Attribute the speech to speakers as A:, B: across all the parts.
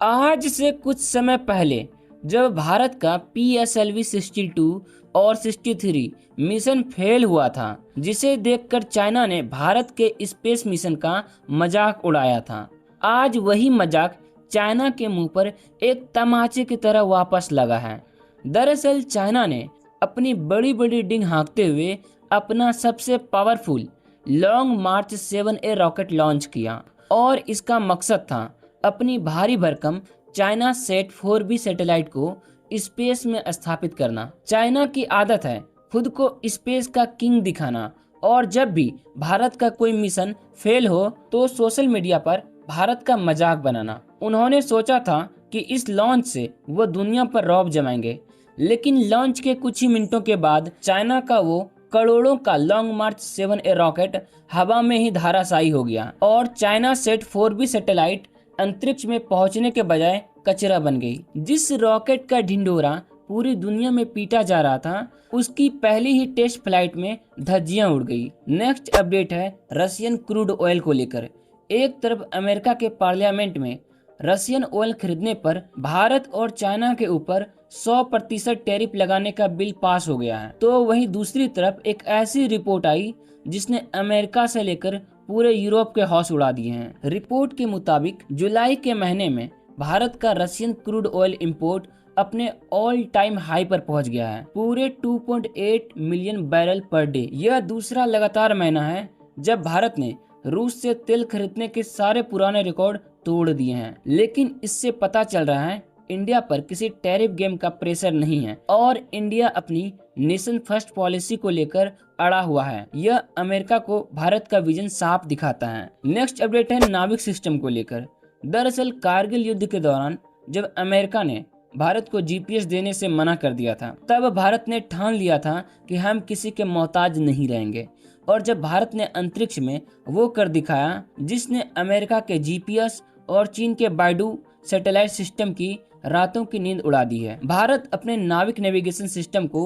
A: आज से कुछ समय पहले जब भारत का PSLV 62 और 63 मिशन फेल हुआ था, जिसे देखकर चाइना ने भारत के स्पेस मिशन का मजाक उड़ाया था। आज वही मजाक चाइना के मुंह पर एक तमाचे की तरह वापस लगा है। दरअसल चाइना ने अपनी बड़ी बड़ी डिंग हाँकते हुए अपना सबसे पावरफुल लॉन्ग मार्च 7A रॉकेट लॉन्च किया और इसका मकसद था अपनी भारी भरकम चाइना सेट 4B सैटेलाइट को स्पेस में स्थापित करना। चाइना की आदत है खुद को स्पेस का किंग दिखाना, और जब भी भारत का कोई मिशन फेल हो तो सोशल मीडिया पर भारत का मजाक बनाना। उन्होंने सोचा था कि इस लॉन्च से वो दुनिया पर रौब जमाएंगे, लेकिन लॉन्च के कुछ ही मिनटों के बाद चाइना का वो करोड़ों का लॉन्ग मार्च 7A रॉकेट हवा में ही धराशायी हो गया और चाइना सेट 4B सैटेलाइट अंतरिक्ष में पहुंचने के बजाय कचरा बन गई। जिस रॉकेट का ढिंढोरा पूरी दुनिया में पीटा जा रहा था, उसकी पहली ही टेस्ट फ्लाइट में धज्जियां उड़ गई। नेक्स्ट अपडेट है रशियन क्रूड ऑयल को लेकर। एक तरफ अमेरिका के पार्लियामेंट में रशियन ऑयल खरीदने पर भारत और चाइना के ऊपर 100% टैरिफ लगाने का बिल पास हो गया है, तो वहीं दूसरी तरफ एक ऐसी रिपोर्ट आई जिसने अमेरिका से लेकर पूरे यूरोप के होश उड़ा दिए हैं। रिपोर्ट के मुताबिक जुलाई के महीने में भारत का रशियन क्रूड ऑयल इंपोर्ट अपने ऑल टाइम हाई पर पहुंच गया है, पूरे 2.8 मिलियन बैरल पर डे। यह दूसरा लगातार महीना है जब भारत ने रूस से तेल खरीदने के सारे पुराने रिकॉर्ड तोड़ दिए हैं। लेकिन इससे पता चल रहा है इंडिया पर किसी टैरिफ गेम का प्रेशर नहीं है और इंडिया अपनी नेशन फर्स्ट पॉलिसी को लेकर अड़ा हुआ है। यह अमेरिका को भारत का विजन साफ दिखाता है। नेक्स्ट अपडेट है नाविक सिस्टम को लेकर। दरअसल कारगिल युद्ध के दौरान जब अमेरिका ने भारत को GPS देने से मना कर दिया था, तब भारत ने ठान लिया था कि हम किसी के मोहताज नहीं रहेंगे। और जब भारत ने अंतरिक्ष में वो कर दिखाया जिसने अमेरिका के GPS और चीन के बाइडू सैटेलाइट सिस्टम की रातों की नींद उड़ा दी है। भारत अपने नाविक नेविगेशन सिस्टम को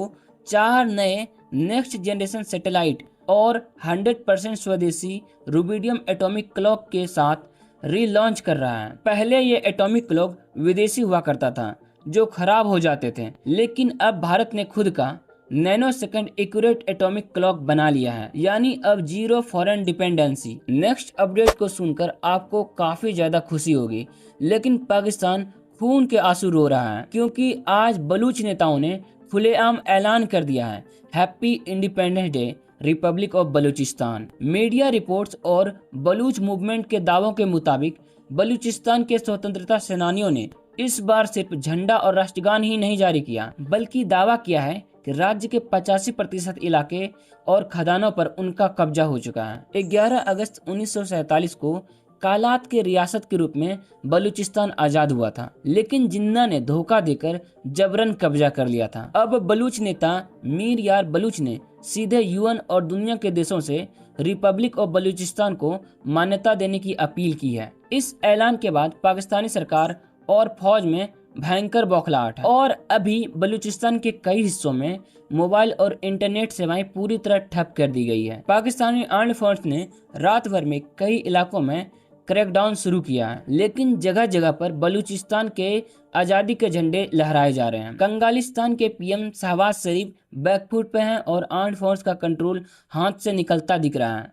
A: 4 नए नेक्स्ट जनरेशन सैटेलाइट और 100% स्वदेशी रुबिडियम एटॉमिक क्लॉक के साथ रीलॉन्च कर रहा है। पहले ये एटॉमिक क्लॉक विदेशी हुआ करता था जो खराब हो जाते थे, लेकिन अब भारत ने खुद का nano second accurate atomic clock बना लिया है, यानी अब zero foreign dependency. Next update को सुनकर आपको काफी ज्यादा खुशी होगी, लेकिन पाकिस्तान खून के आंसू रो रहा है, क्योंकि आज बलूच नेताओं ने खुलेआम ऐलान कर दिया है happy independence day Republic of Balochistan. Media reports और बलूच मूवमेंट के दावों के मुताबिक बलूचिस्तान के स्वतंत्रता सेनानियों ने इस बार सिर्फ झंडा और राष्ट्रगान ही नहीं जारी किया, बल्कि दावा किया है कि राज्य के 85% इलाके और खदानों पर उनका कब्जा हो चुका है। 11 अगस्त 1947 को कालात के रियासत के रूप में बलूचिस्तान आजाद हुआ था, लेकिन जिन्ना ने धोखा देकर जबरन कब्जा कर लिया था। अब बलूच नेता मीर यार बलूच ने सीधे UN और दुनिया के देशों से रिपब्लिक ऑफ बलूचिस्तान को मान्यता देने की अपील की है। इस ऐलान के बाद पाकिस्तानी सरकार और फौज में भयंकर बौखलाहट है और अभी बलूचिस्तान के कई हिस्सों में मोबाइल और इंटरनेट सेवाएं पूरी तरह ठप कर दी गई है। पाकिस्तानी आर्म्ड फोर्स ने रात भर में कई इलाकों में क्रैकडाउन शुरू किया है, लेकिन जगह जगह पर बलूचिस्तान के आजादी के झंडे लहराए जा रहे हैं। कंगालिस्तान के PM शहबाज शरीफ बैकफुट पे हैं और आर्म्ड फोर्स का कंट्रोल हाथ से निकलता दिख रहा है।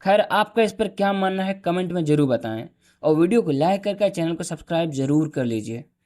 A: खैर, आपका इस पर क्या मानना है कमेंट में जरूर बताएं और वीडियो को लाइक करके चैनल को सब्सक्राइब जरूर कर लीजिए।